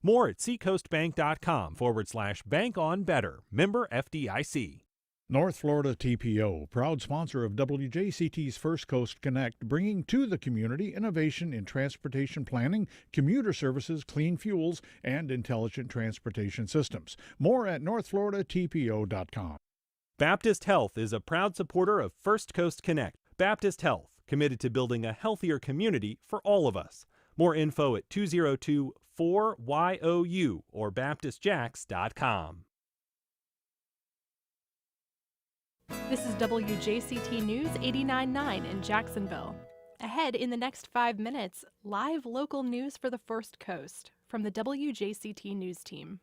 More at seacoastbank.com/bank on better. Member FDIC. North Florida TPO, proud sponsor of WJCT's First Coast Connect, bringing to the community innovation in transportation planning, commuter services, clean fuels, and intelligent transportation systems. More at northfloridatpo.com. Baptist Health is a proud supporter of First Coast Connect. Baptist Health, committed to building a healthier community for all of us. More info at 202-4YOU or baptistjacks.com. This is WJCT News 89.9 in Jacksonville. Ahead in the next 5 minutes, live local news for the First Coast from the WJCT News team.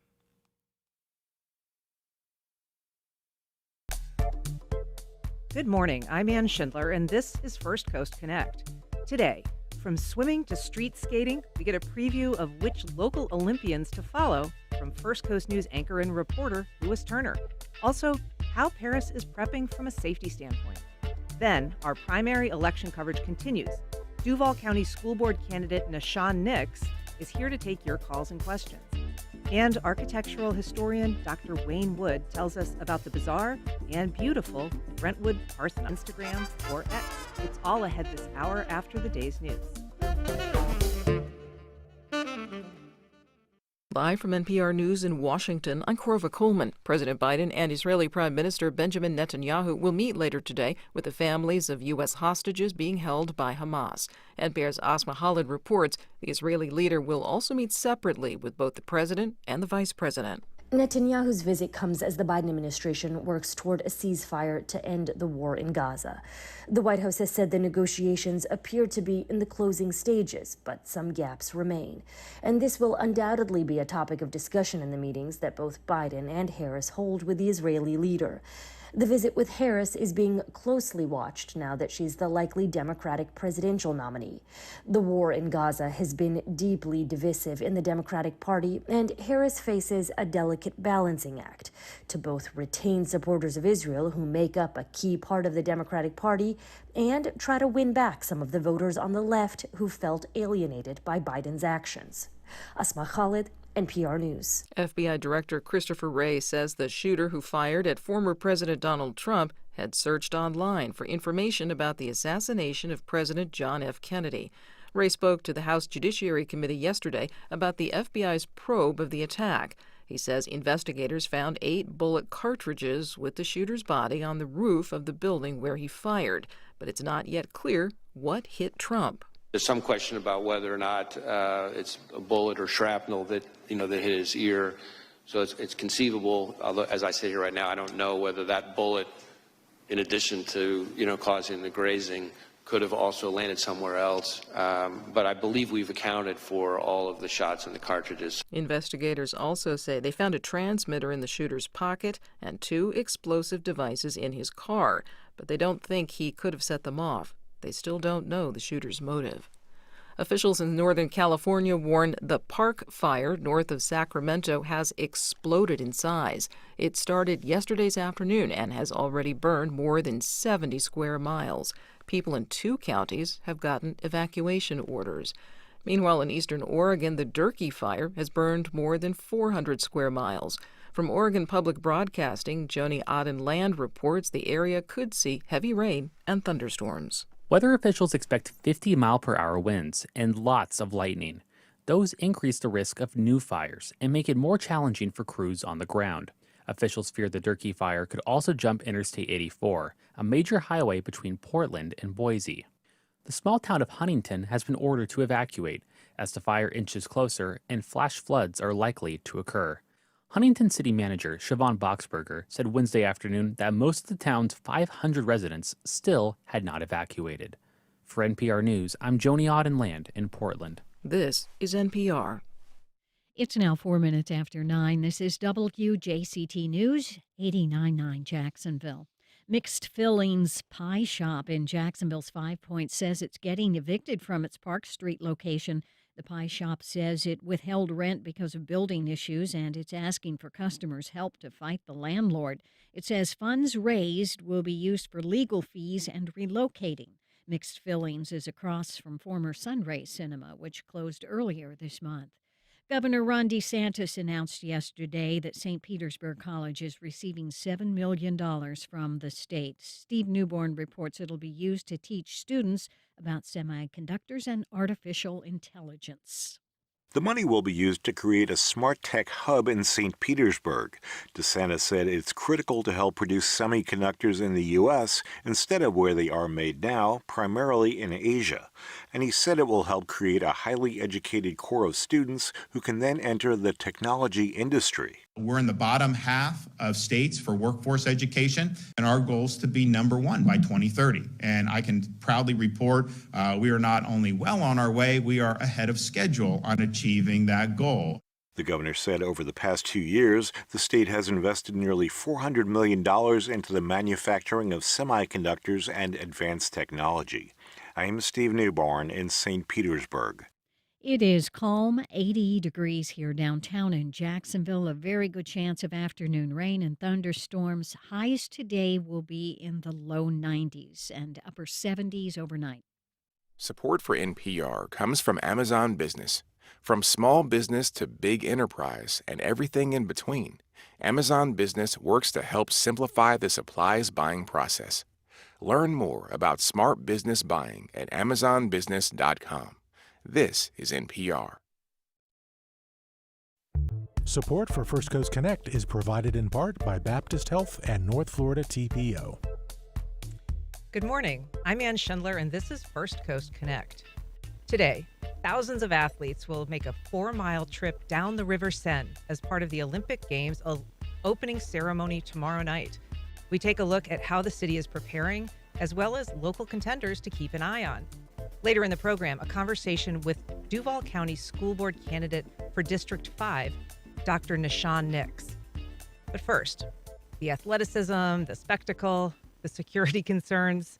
Good morning, I'm Ann Schindler, and this is First Coast Connect. Today, from swimming to street skating, we get a preview of which local Olympians to follow from First Coast News anchor and reporter Louis Turner. Also, how Paris is prepping from a safety standpoint. Then, our primary election coverage continues. Duval County School Board candidate Nashawn Nix is here to take your calls and questions. And architectural historian Dr. Wayne Wood tells us about the bizarre and beautiful Brentwood Parthenon. Instagram or X. It's all ahead this hour after the day's news. Live from NPR News in Washington, I'm Corva Coleman. President Biden and Israeli Prime Minister Benjamin Netanyahu will meet later today with the families of U.S. hostages being held by Hamas. NPR's Asma Khalid reports the Israeli leader will also meet separately with both the president and the vice president. Netanyahu's visit comes as the Biden administration works toward a ceasefire to end the war in Gaza. The White House has said the negotiations appear to be in the closing stages, but some gaps remain. And this will undoubtedly be a topic of discussion in the meetings that both Biden and Harris hold with the Israeli leader. The visit with Harris is being closely watched now that she's the likely Democratic presidential nominee. The war in Gaza has been deeply divisive in the Democratic Party, and Harris faces a delicate balancing act to both retain supporters of Israel who make up a key part of the Democratic Party and try to win back some of the voters on the left who felt alienated by Biden's actions. Asma Khalid, NPR News. FBI Director Christopher Wray says the shooter who fired at former President Donald Trump had searched online for information about the assassination of President John F. Kennedy. Wray spoke to the House Judiciary Committee yesterday about the FBI's probe of the attack. He says investigators found 8 bullet cartridges with the shooter's body on the roof of the building where he fired, but it's not yet clear what hit Trump. There's some question about whether or not it's a bullet or shrapnel that hit his ear. So it's conceivable. Although, as I say here right now, I don't know whether that bullet, in addition to causing the grazing, could have also landed somewhere else. But I believe we've accounted for all of the shots in the cartridges. Investigators also say they found a transmitter in the shooter's pocket and 2 explosive devices in his car, but they don't think he could have set them off. They still don't know the shooter's motive. Officials in Northern California warn the Park Fire north of Sacramento has exploded in size. It started yesterday's afternoon and has already burned more than 70 square miles. People in 2 counties have gotten evacuation orders. Meanwhile, in eastern Oregon, the Durkee Fire has burned more than 400 square miles. From Oregon Public Broadcasting, Joni Auden-Land reports the area could see heavy rain and thunderstorms. Weather officials expect 50-mile-per-hour winds and lots of lightning. Those increase the risk of new fires and make it more challenging for crews on the ground. Officials fear the Durkee Fire could also jump Interstate 84, a major highway between Portland and Boise. The small town of Huntington has been ordered to evacuate as the fire inches closer and flash floods are likely to occur. Huntington City Manager Siobhan Boxberger said Wednesday afternoon that most of the town's 500 residents still had not evacuated. For NPR News, I'm Joni Auden-Land in Portland. This is NPR. It's now 4 minutes after 9. This is WJCT News, 89.9 Jacksonville. Mixed Fillings Pie Shop in Jacksonville's 5 Points says it's getting evicted from its Park Street location. The pie shop says it withheld rent because of building issues, and it's asking for customers' help to fight the landlord. It says funds raised will be used for legal fees and relocating. Mixed Fillings is across from former Sunray Cinema, which closed earlier this month. Governor Ron DeSantis announced yesterday that St. Petersburg College is receiving $7 million from the state. Steve Newborn reports it'll be used to teach students about semiconductors and artificial intelligence. The money will be used to create a smart tech hub in St. Petersburg. DeSantis said it's critical to help produce semiconductors in the U.S. instead of where they are made now, primarily in Asia. And he said it will help create a highly educated core of students who can then enter the technology industry. We're in the bottom half of states for workforce education, and our goal is to be number one by 2030. And I can proudly report we are not only well on our way, we are ahead of schedule on achieving that goal. The governor said over the past 2 years, the state has invested nearly $400 million into the manufacturing of semiconductors and advanced technology. I am Steve Newborn in St. Petersburg. It is calm, 80 degrees here downtown in Jacksonville. A very good chance of afternoon rain and thunderstorms. Highs today will be in the low 90s and upper 70s overnight. Support for NPR comes from Amazon Business. From small business to big enterprise and everything in between, Amazon Business works to help simplify the supplies buying process. Learn more about smart business buying at amazonbusiness.com. This is NPR. Support for First Coast Connect is provided in part by Baptist Health and North Florida TPO. Good morning. I'm Ann Schindler, and this is First Coast Connect. Today, thousands of athletes will make a 4-mile trip down the River Seine as part of the Olympic Games opening ceremony tomorrow night. We take a look at how the city is preparing, as well as local contenders to keep an eye on. Later in the program, a conversation with Duval County School Board candidate for District 5, Dr. Nishan Nix. But first, the athleticism, the spectacle, the security concerns.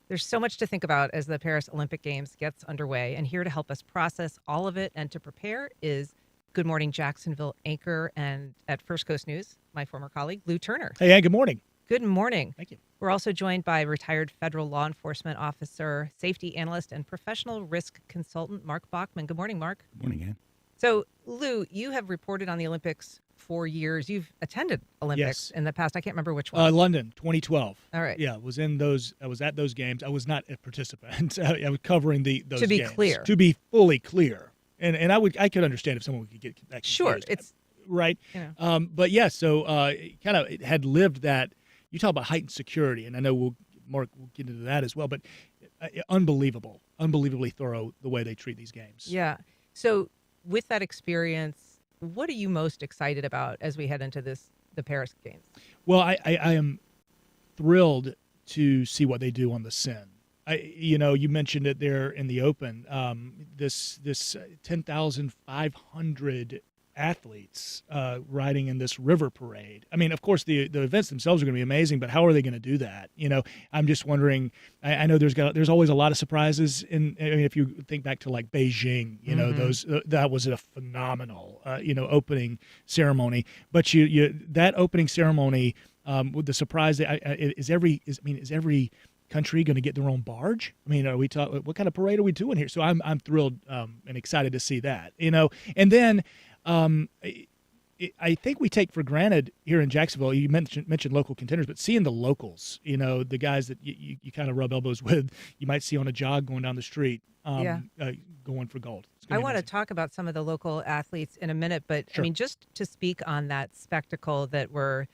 There's so much to think about as the Paris Olympic Games gets underway, and here to help us process all of it and to prepare is Good Morning Jacksonville anchor and at First Coast News, my former colleague, Lou Turner. Hey, Ann, good morning. Good morning. Thank you. We're also joined by retired federal law enforcement officer, safety analyst, and professional risk consultant, Mark Bachman. Good morning, Mark. Good morning, Ann. So, Lou, you have reported on the Olympics for years. You've attended Olympics in the past. I can't remember which one. London, 2012. All right. Yeah, I was at those games. I was not a participant. I was covering those games. To be clear. To be fully clear. And I could understand if someone could get that confused. Sure. It's right. You know. But yeah, so kind of had lived that. You talk about heightened security, and I know Mark will get into that as well, but unbelievably thorough the way they treat these games. Yeah. So with that experience, what are you most excited about as we head into the Paris Games? Well, I am thrilled to see what they do on the Seine. You mentioned it there in the open. This 10,500 athletes riding in this river parade. I mean, of course, the events themselves are going to be amazing, but how are they going to do that? I'm just wondering. I know there's always a lot of surprises. If you think back to like Beijing, that was a phenomenal opening ceremony. But that opening ceremony with the surprise is every country going to get their own barge? I mean, what kind of parade are we doing here? So I'm thrilled and excited to see that. And then. I think we take for granted here in Jacksonville, you mentioned local contenders, but seeing the locals, the guys that you kind of rub elbows with, you might see on a jog going down the street, going for gold. I want to talk about some of the local athletes in a minute, but sure. I mean, just to speak on that spectacle that we're,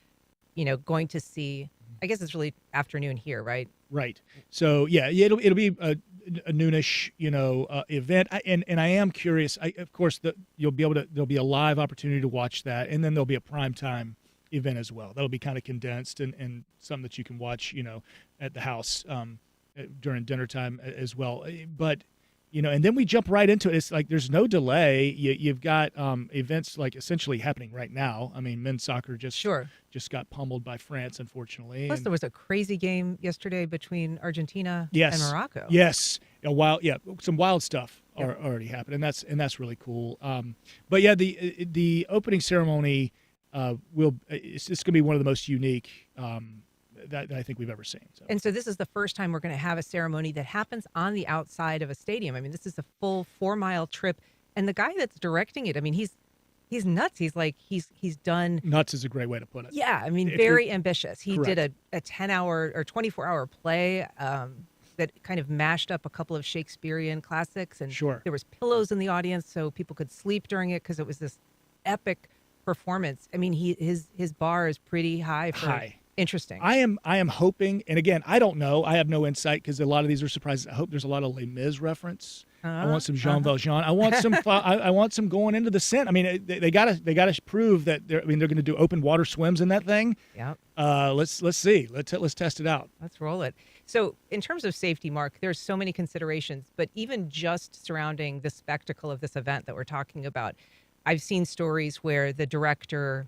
going to see, I guess it's really afternoon here, right? Right. So yeah, it'll be a noonish, event. And I am curious. Of course, there'll be a live opportunity to watch that, and then there'll be a primetime event as well. That'll be kind of condensed and something that you can watch, at the house during dinner time as well. But and then we jump right into it. It's like there's no delay. You've got events like essentially happening right now. I mean, men's soccer just got pummeled by France, unfortunately. Plus, there was a crazy game yesterday between Argentina and Morocco. Yes, some wild stuff already happened, and that's really cool. But yeah, the opening ceremony it's going to be one of the most unique that I think we've ever seen. So. And so this is the first time we're going to have a ceremony that happens on the outside of a stadium. I mean, this is a full 4-mile trip And the guy that's directing it, I mean, he's nuts. He's like he's done. Nuts is a great way to put it. Yeah, I mean, If very you're- ambitious. He Correct. did a 10-hour or 24-hour play that kind of mashed up a couple of Shakespearean classics, and Sure. there was pillows in the audience so people could sleep during it because it was this epic performance. I mean, his bar is pretty high for interesting. I am hoping, and again, I don't know. I have no insight because a lot of these are surprises. I hope there's a lot of Les Mis reference. I want some Jean Valjean. I want some. I want some going into the Seine. I mean, they gotta prove that they're going to do open water swims in that thing. Yeah. Let's see. Let's test it out. Let's roll it. So, in terms of safety, Mark, there's so many considerations, but even just surrounding the spectacle of this event that we're talking about, I've seen stories where the director,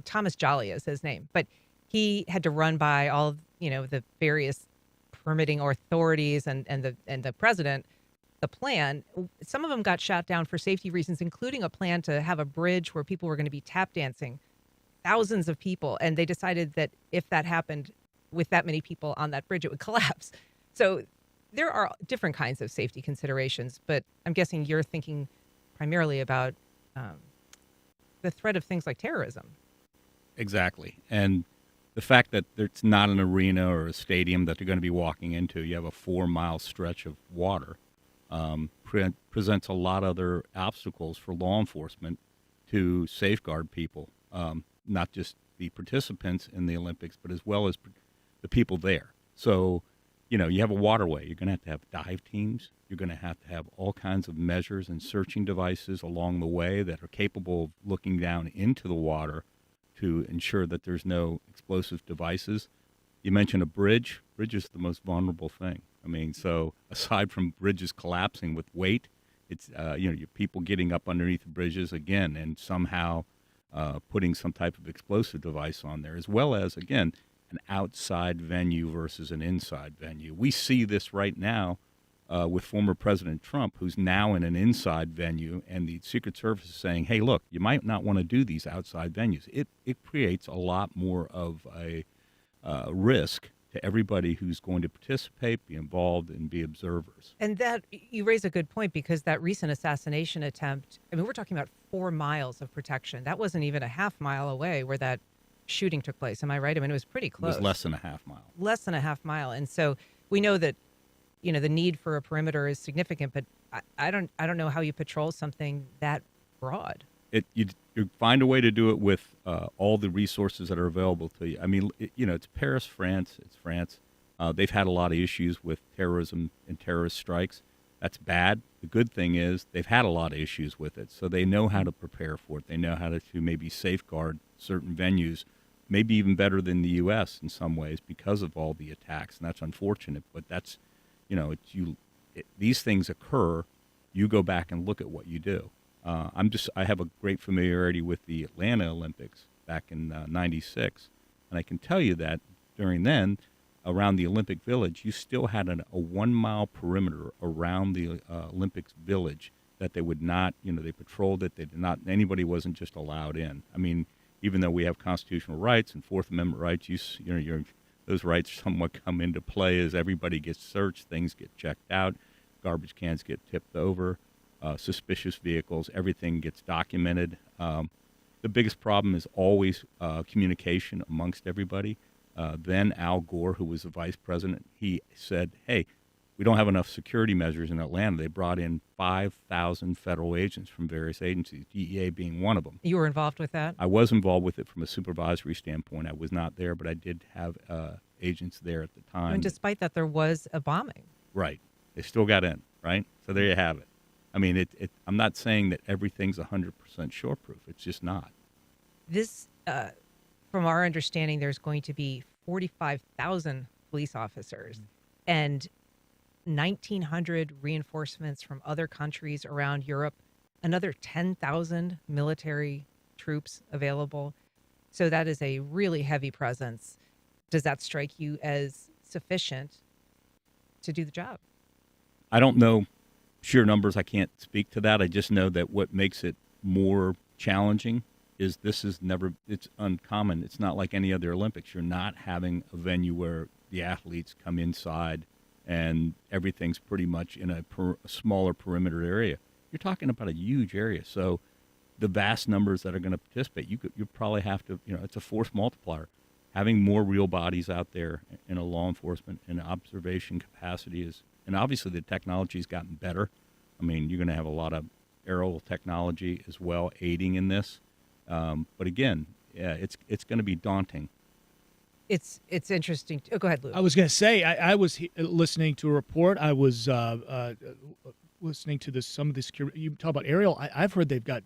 Thomas Jolly is his name, but he had to run by all the various permitting authorities and the president the plan. Some of them got shot down for safety reasons, including a plan to have a bridge where people were going to be tap dancing, thousands of people, and they decided that if that happened with that many people on that bridge, it would collapse. So there are different kinds of safety considerations, but I'm guessing you're thinking primarily about the threat of things like terrorism. Exactly. And the fact that it's not an arena or a stadium that they're going to be walking into, you have a 4-mile stretch of water, presents a lot of other obstacles for law enforcement to safeguard people, not just the participants in the Olympics, but as well as the people there. So, you have a waterway. You're going to have dive teams. You're going to have all kinds of measures and searching devices along the way that are capable of looking down into the water to ensure that there's no explosive devices. You mentioned a bridge. Bridge is the most vulnerable thing. I mean, so aside from bridges collapsing with weight, it's, your people getting up underneath the bridges again and somehow putting some type of explosive device on there, as well as, again, an outside venue versus an inside venue. We see this right now with former President Trump, who's now in an inside venue, and the Secret Service is saying, hey, look, you might not want to do these outside venues. It creates a lot more of a risk to everybody who's going to participate, be involved, and be observers. And that, you raise a good point, because that recent assassination attempt, I mean, we're talking about 4 miles of protection. That wasn't even a half mile away where that shooting took place. Am I right? I mean, it was pretty close. It was less than a half mile. Less than a half mile. And so we know that, the need for a perimeter is significant, but I don't know how you patrol something that broad. You find a way to do it with all the resources that are available to you. I mean, it's Paris, France. It's France. They've had a lot of issues with terrorism and terrorist strikes. That's bad. The good thing is they've had a lot of issues with it, so they know how to prepare for it. They know how to maybe safeguard certain venues, maybe even better than the U.S. in some ways because of all the attacks, and that's unfortunate. But that's, these things occur. You go back and look at what you do. I have a great familiarity with the Atlanta Olympics back in '96, and I can tell you that during then, around the Olympic Village, you still had a 1-mile perimeter around the Olympics Village that they would not, they patrolled it. They did not. Anybody wasn't just allowed in. I mean, even though we have constitutional rights and Fourth Amendment rights, those rights somewhat come into play as everybody gets searched, things get checked out, garbage cans get tipped over. Suspicious vehicles, everything gets documented. The biggest problem is always communication amongst everybody. Then Al Gore, who was the vice president, he said, hey, we don't have enough security measures in Atlanta. They brought in 5,000 federal agents from various agencies, DEA being one of them. You were involved with that? I was involved with it from a supervisory standpoint. I was not there, but I did have agents there at the time. And despite that, there was a bombing. Right. They still got in, right? So there you have it. I mean, I'm not saying that everything's 100% shore-proof. It's just not. This, from our understanding, there's going to be 45,000 police officers and 1,900 reinforcements from other countries around Europe, another 10,000 military troops available. So that is a really heavy presence. Does that strike you as sufficient to do the job? I don't know sheer numbers. I can't speak to that. I just know that what makes it more challenging is it's uncommon. It's not like any other Olympics. You're not having a venue where the athletes come inside and everything's pretty much in a smaller perimeter area. you're talking about a huge area. So the vast numbers that are going to participate, you probably have to, it's a force multiplier. Having more real bodies out there in a law enforcement and observation capacity is, and obviously the technology's gotten better. I mean, you're going to have a lot of aerial technology as well aiding in this. But again, yeah, it's going to be daunting. It's interesting. Oh, go ahead, Lou. I was going to say, I was listening to a report. I was listening to some of this. You talk about aerial. I've heard they've got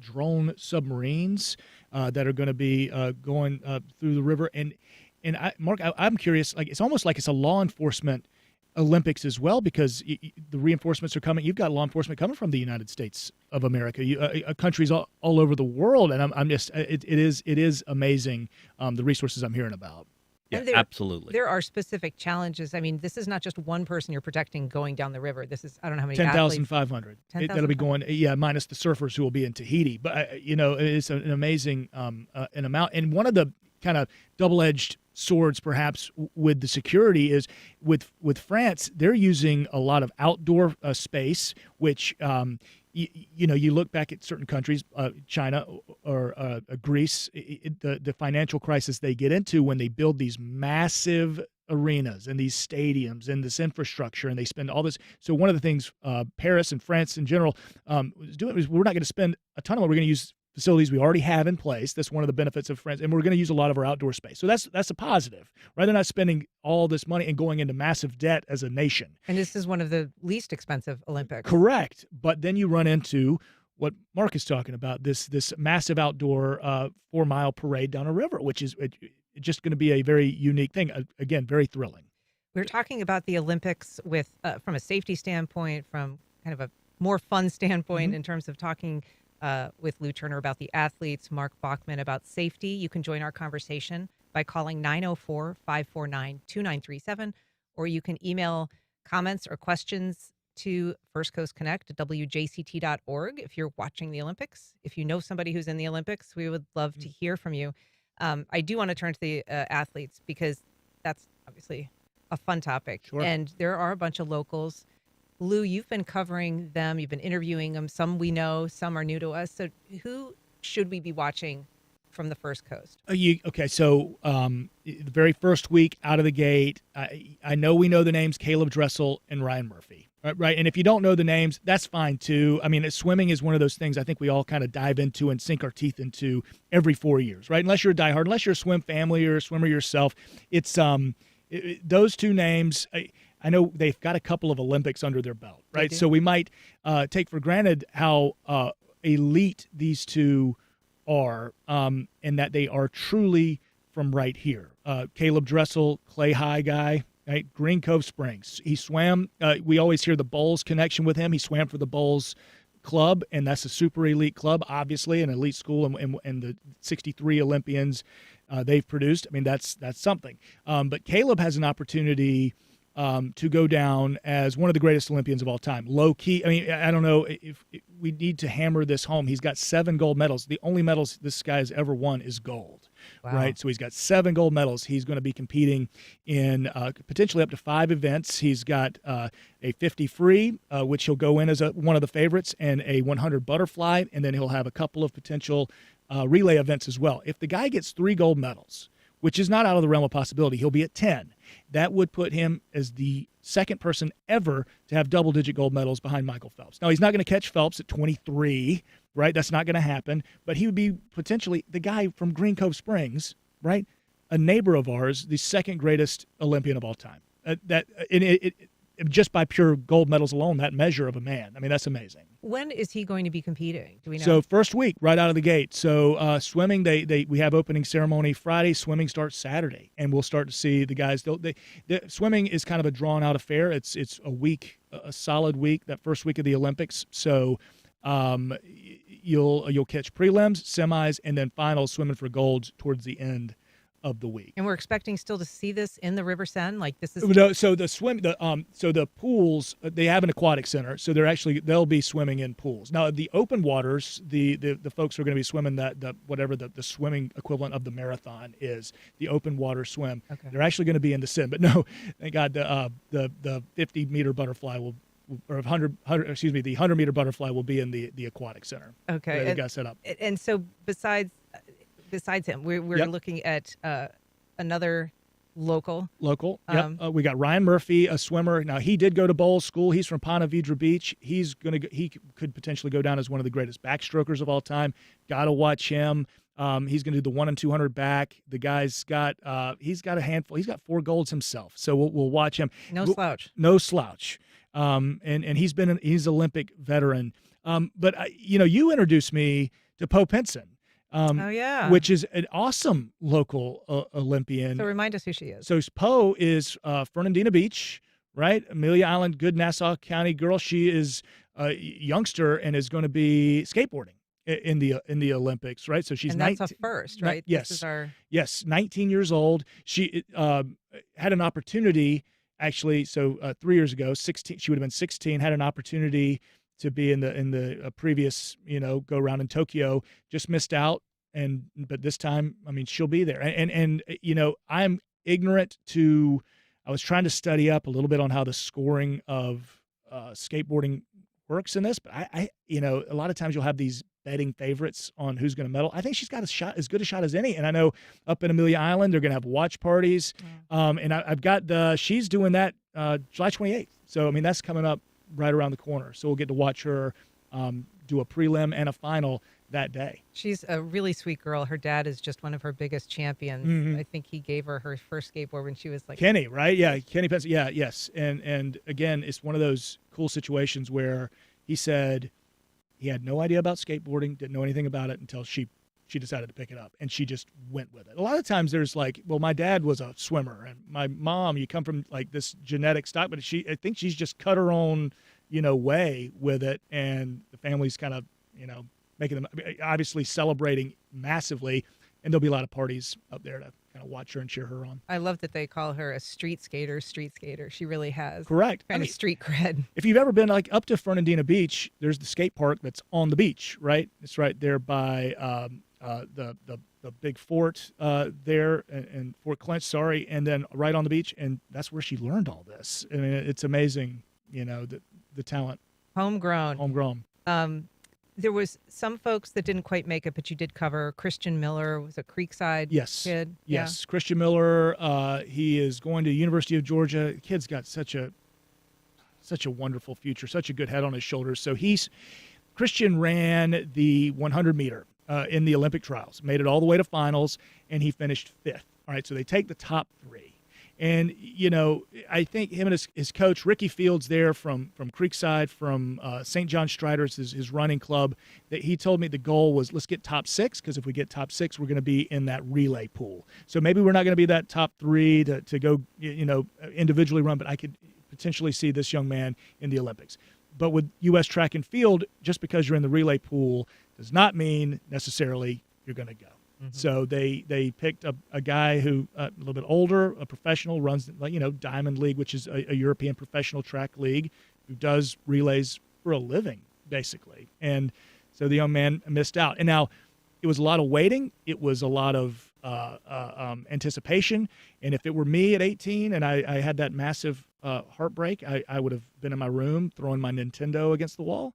drone submarines that are going to be going through the river. And Mark, I'm curious. Like, it's almost like it's a law enforcement Olympics as well, because the reinforcements are coming. You've got law enforcement coming from the United States of America, countries all over the world, and I'm just it is amazing the resources I'm hearing about. Yeah, absolutely. There are specific challenges. I mean, this is not just one person you're protecting going down the river. This is, I don't know how many 10,500. That'll be going, minus the surfers who will be in Tahiti. But it's an amazing an amount. And one of the kind of double-edged swords perhaps with the security is with France, they're using a lot of outdoor space, which you look back at certain countries, China or Greece, the financial crisis they get into when they build these massive arenas and these stadiums and this infrastructure, and they spend all this. So one of the things Paris and France in general was doing is, we're not going to spend a ton of money. We're going to use facilities we already have in place. That's one of the benefits of France, and we're going to use a lot of our outdoor space. So that's a positive, right? They're not spending all this money and going into massive debt as a nation. And this is one of the least expensive Olympics. Correct. But then you run into what Mark is talking about, this massive outdoor 4-mile parade down a river, which is just going to be a very unique thing. Again, very thrilling. We're talking about the Olympics with from a safety standpoint, from kind of a more fun standpoint, in terms of talking with Lou Turner about the athletes, Mark Bachman about safety. You can join our conversation by calling 904-549-2937, or you can email comments or questions to First Coast Connect at WJCT.org if you're watching the Olympics. If you know somebody who's in the Olympics, we would love to hear from you. I do want to turn to the athletes, because that's obviously a fun topic. Sure. And there are a bunch of locals. Lou, you've been covering them. You've been interviewing them. Some we know, some are new to us. So who should we be watching from the First Coast? Okay, so the very first week out of the gate, I know we know the names Caleb Dressel and Ryan Murphy, right? And if you don't know the names, that's fine too. I mean, swimming is one of those things I think we all kind of dive into and sink our teeth into every 4 years, right? Unless you're a diehard, unless you're a swim family or a swimmer yourself, it's those two names. I know they've got a couple of Olympics under their belt, right? So we might take for granted how elite these two are, and that they are truly from right here. Caleb Dressel, Clay High guy, right? Green Cove Springs. He swam. We always hear the Bulls connection with him. He swam for the Bulls club, and that's a super elite club, obviously, an elite school, and the 63 Olympians they've produced. I mean, that's something. But Caleb has an opportunity to go down as one of the greatest Olympians of all time. Low key. I mean, I don't know if we need to hammer this home. He's got 7 gold medals. The only medals this guy has ever won is gold, right? So he's got 7 gold medals. He's going to be competing in potentially up to 5 events. He's got a 50 free, which he'll go in as one of the favorites, and a 100 butterfly, and then he'll have a couple of potential relay events as well. If the guy gets 3 gold medals, which is not out of the realm of possibility, he'll be at 10. That would put him as the second person ever to have double-digit gold medals behind Michael Phelps. Now, he's not going to catch Phelps at 23, right? That's not going to happen. But he would be potentially the guy from Green Cove Springs, right? A neighbor of ours, the second greatest Olympian of all time. Just by pure gold medals alone, that measure of a man. I mean, that's amazing. When is he going to be competing? Do we know? So first week, right out of the gate. So swimming, we have opening ceremony Friday. Swimming starts Saturday, and we'll start to see the guys. The swimming is kind of a drawn out affair. It's a week, a solid week, that first week of the Olympics. So you'll catch prelims, semis, and then finals swimming for gold towards the end of the week. And we're expecting still to see this in the River Seine? Like this is so the pools, they have an aquatic center, so they'll be swimming in pools. Now the open waters, the folks are going to be swimming whatever the swimming equivalent of the marathon is, the open water swim. Okay. They're actually going to be in the Seine. But no, thank God the 50-meter butterfly will or 100-meter butterfly will be in the aquatic center. Okay, They got set up. And so besides him, we're Yep. looking at another local. Yep. We got Ryan Murphy, a swimmer. Now he did go to Bowles School. He's from Ponte Vedra Beach. He could potentially go down as one of the greatest backstrokers of all time. Got to watch him. He's going to do the 1 and 200 back. The guy's got he's got a handful. He's got 4 golds himself. So we'll watch him. No slouch. No slouch. And he's Olympic veteran. But you introduced me to Poe Pinson. Oh, yeah. Which is an awesome local Olympian. So remind us who she is. So Poe is Fernandina Beach, right? Amelia Island, good Nassau County girl. She is a youngster and is going to be skateboarding in the Olympics, right? So she's and that's a first, right? Yes, This is yes, 19 years old. She had an opportunity actually. So 3 years ago, 16. She would have been 16. Had an opportunity to be in the previous go round in Tokyo, just missed out, but this time, I mean, she'll be there. And I'm ignorant to. I was trying to study up a little bit on how the scoring of skateboarding works in this, but I a lot of times you'll have these betting favorites on who's going to medal. I think she's got as good a shot as any. And I know up in Amelia Island they're going to have watch parties, and I've got she's doing that July 28th. So I mean that's coming up right around the corner. So we'll get to watch her do a prelim and a final that day. She's a really sweet girl. Her dad is just one of her biggest champions. Mm-hmm. I think he gave her first skateboard when she was like Kenny, right? Yeah, Kenny Pinson. Yeah, yes. And again, it's one of those cool situations where he said he had no idea about skateboarding, didn't know anything about it until she decided to pick it up, and she just went with it. A lot of times there's like, well, my dad was a swimmer, and my mom, you come from like this genetic stock, but I think she's just cut her own, way with it, and the family's kind of, making them obviously celebrating massively, and there'll be a lot of parties up there to kind of watch her and cheer her on. I love that they call her a street skater. She really has Correct. kind of street cred. If you've ever been like up to Fernandina Beach, there's the skate park that's on the beach, right? It's right there by the big fort there and Fort Clinch, and then right on the beach, and that's where she learned all this. I mean, it's amazing, the talent. Homegrown. There was some folks that didn't quite make it, but you did cover. Christian Miller was a Creekside kid. Yes, Yeah. Christian Miller. He is going to University of Georgia. The kid's got such a wonderful future, such a good head on his shoulders. So Christian ran the 100 meter in the Olympic trials, made it all the way to finals, and he finished 5th. All right, so they take the top 3. And, I think him and his coach, Ricky Fields there from Creekside, from St. John Strider's, his running club, that he told me the goal was let's get top 6, because if we get top 6, we're going to be in that relay pool. So maybe we're not going to be that top 3 to go, individually run, but I could potentially see this young man in the Olympics. But with U.S. track and field, just because you're in the relay pool does not mean necessarily you're going to go. So they picked a guy who a little bit older, a professional, runs Diamond League, which is a European professional track league, who does relays for a living basically. And so the young man missed out. And now it was a lot of waiting. It was a lot of anticipation. And if it were me at 18 and I had that massive heartbreak, I would have been in my room throwing my Nintendo against the wall.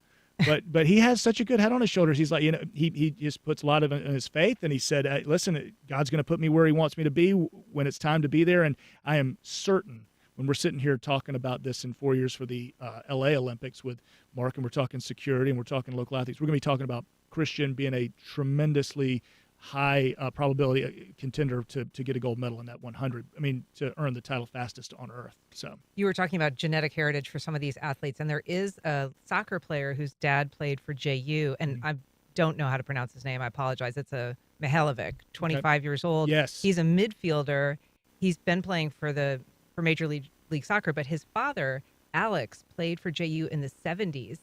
But he has such a good head on his shoulders. He's like, he just puts a lot of it in his faith. And he said, hey, listen, God's going to put me where he wants me to be when it's time to be there. And I am certain when we're sitting here talking about this in 4 years for the LA Olympics with Mark, and we're talking security and we're talking local athletes, we're going to be talking about Christian being a tremendously high probability contender to get a gold medal in that 100. I mean, to earn the title fastest on earth. So you were talking about genetic heritage for some of these athletes, and there is a soccer player whose dad played for JU, and I don't know how to pronounce his name. I apologize. It's a Mihailovic, 25 years old. Yes. He's a midfielder. He's been playing for Major League Soccer, but his father, Alex, played for JU in the 70s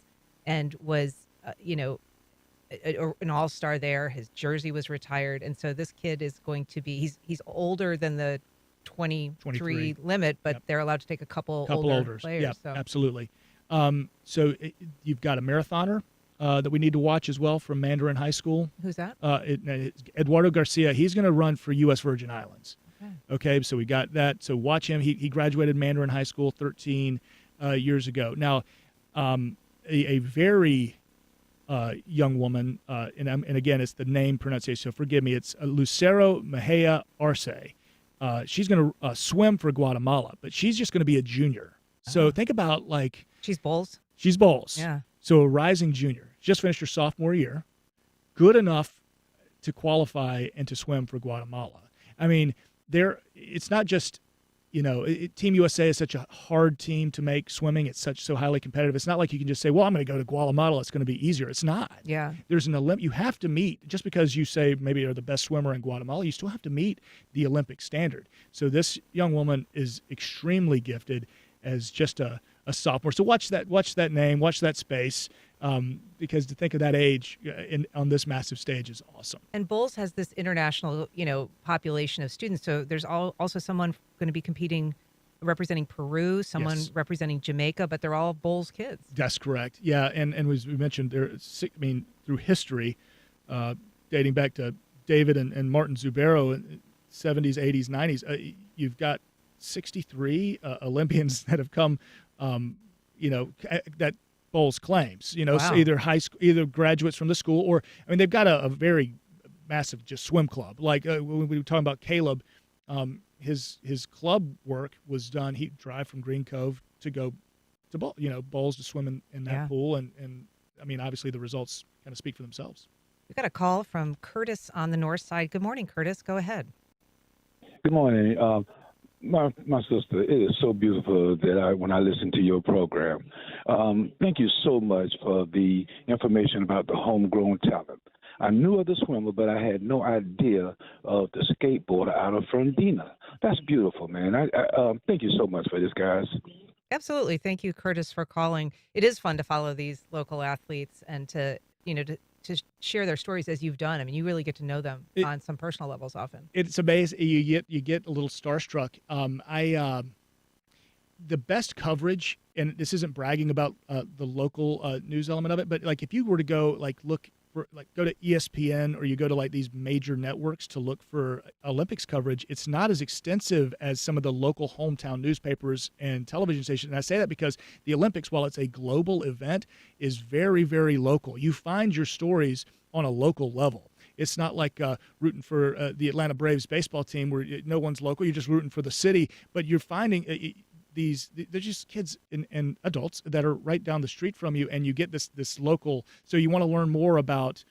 and was, an all-star there. His jersey was retired, and so this kid is going to be he's older than the 23 limit, but they're allowed to take a couple older players. Yeah, so. Absolutely. You've got a marathoner that we need to watch as well from Mandarin High School. Who's that? It's Eduardo Garcia. He's going to run for U.S. Virgin Islands. Okay, so we got that. So watch him. He graduated Mandarin High School 13 years ago. Now, a very young woman, and again, it's the name pronunciation, so forgive me. It's Lucero Mejia Arce. She's going to swim for Guatemala, but she's just going to be a junior. So think about she's bowls. She's bowls. Yeah. So a rising junior, just finished her sophomore year, good enough to qualify and to swim for Guatemala. I mean, it's not just, Team USA is such a hard team to make swimming. It's so highly competitive. It's not like you can just say, well, I'm going to go to Guatemala. It's going to be easier. It's not. Yeah. There's you have to meet, just because you say maybe you're the best swimmer in Guatemala, you still have to meet the Olympic standard. So this young woman is extremely gifted as just a sophomore. So watch that name, watch that space, because to think of that age on this massive stage is awesome. And bowls has this international, population of students. So there's also someone going to be competing, representing Peru, someone representing Jamaica, but they're all bowls kids. That's correct. Yeah, and as we mentioned, through history, dating back to David and Martin Zubero in 70s, 80s, 90s, you've got 63 Olympians that have come, that bowls claims. Wow. So either high school, either graduates from the school, or they've got a very massive just swim club. Like when we were talking about Caleb, his club work was done. He'd drive from Green Cove to go to bowls to swim in that pool, and obviously the results kind of speak for themselves. We've got a call from Curtis on the north side. Good morning, Curtis. Go ahead. Good morning. My sister, it is so beautiful that when I listen to your program. Thank you so much for the information about the homegrown talent. I knew of the swimmer, but I had no idea of the skateboarder out of Fernandina. That's beautiful, man. I thank you so much for this, guys. Absolutely. Thank you, Curtis, for calling. It is fun to follow these local athletes and to share their stories as you've done. You really get to know them on some personal levels often. It's amazing. You get a little starstruck. The best coverage, and this isn't bragging about the local news element of it, but if you were to go go to ESPN, or you go to these major networks to look for Olympics coverage, it's not as extensive as some of the local hometown newspapers and television stations. And I say that because the Olympics, while it's a global event, is very, very local. You find your stories on a local level. It's not like rooting for the Atlanta Braves baseball team where no one's local. You're just rooting for the city, but you're finding they're just kids and adults that are right down the street from you, and you get this local. So you want to learn more about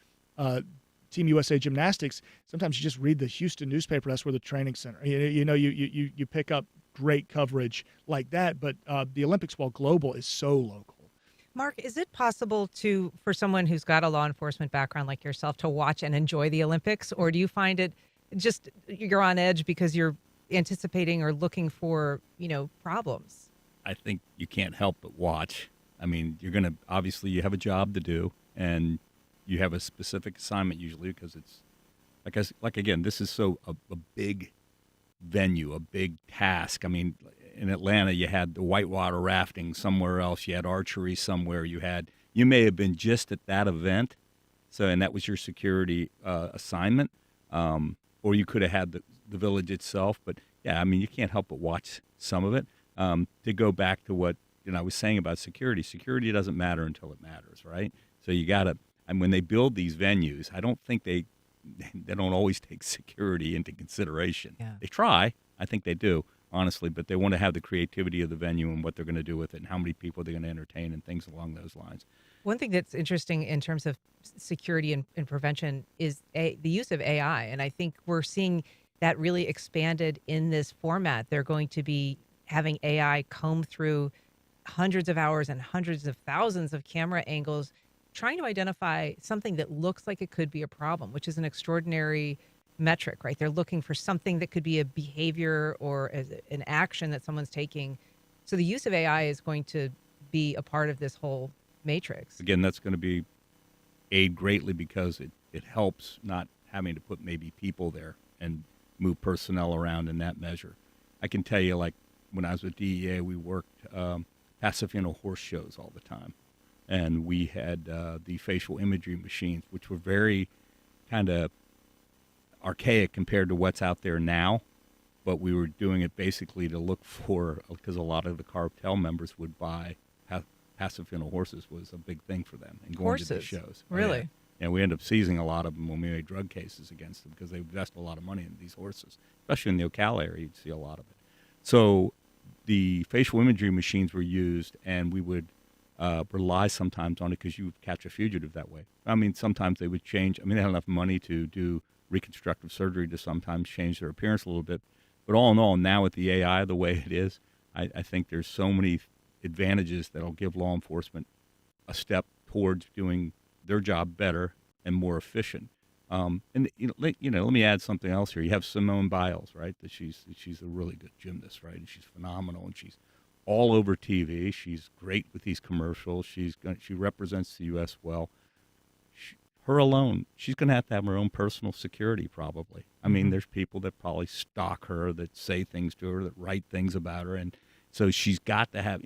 Team USA gymnastics. Sometimes you just read the Houston newspaper. That's where the training center. You pick up great coverage like that. But the Olympics, while global, is so local. Mark, is it possible for someone who's got a law enforcement background like yourself to watch and enjoy the Olympics, or do you find it just you're on edge because you're anticipating or looking for, problems? I think you can't help but watch. You're going to, obviously you have a job to do, and you have a specific assignment usually, because it's again, this is a big venue, a big task. In Atlanta, you had the whitewater rafting somewhere else. You had archery somewhere. You may have been just at that event. And that was your security assignment. Or you could have had the village itself, but yeah, you can't help but watch some of it. To go back to what I was saying about security doesn't matter until it matters, right? So you got to, when they build these venues, I don't think they don't always take security into consideration. Yeah. They try, I think they do, honestly, but they want to have the creativity of the venue and what they're going to do with it and how many people they're going to entertain and things along those lines. One thing that's interesting in terms of security and prevention is the use of AI. And I think we're seeing that really expanded in this format. They're going to be having AI comb through hundreds of hours and hundreds of thousands of camera angles, trying to identify something that looks like it could be a problem, which is an extraordinary metric, right? They're looking for something that could be a behavior or an action that someone's taking. So the use of AI is going to be a part of this whole matrix. Again, that's going to aid greatly because it helps not having to put maybe people there and move personnel around in that measure. I can tell you, when I was with DEA, we worked Pasofino horse shows all the time. And we had the facial imagery machines, which were very kind of archaic compared to what's out there now. But we were doing it basically to look for, because a lot of the cartel members would buy Pasadena horses was a big thing for them and going to these shows. Really? Yeah. And we ended up seizing a lot of them when we made drug cases against them because they invest a lot of money in these horses, especially in the Ocala area. You'd see a lot of it. So the facial imagery machines were used, and we would rely sometimes on it because you would catch a fugitive that way. I mean, sometimes they would change. I mean, they had enough money to do reconstructive surgery to sometimes change their appearance a little bit. But all in all, now with the AI the way it is, I think there's so many advantages that'll give law enforcement a step towards doing their job better and more efficient. And let me add something else here. You have Simone Biles, right? That she's a really good gymnast, right? And she's phenomenal, and she's all over TV. She's great with these commercials. She represents the U.S. well. Her alone, she's going to have her own personal security probably. I mean, there's people that probably stalk her, that say things to her, that write things about her, and so she's got to have.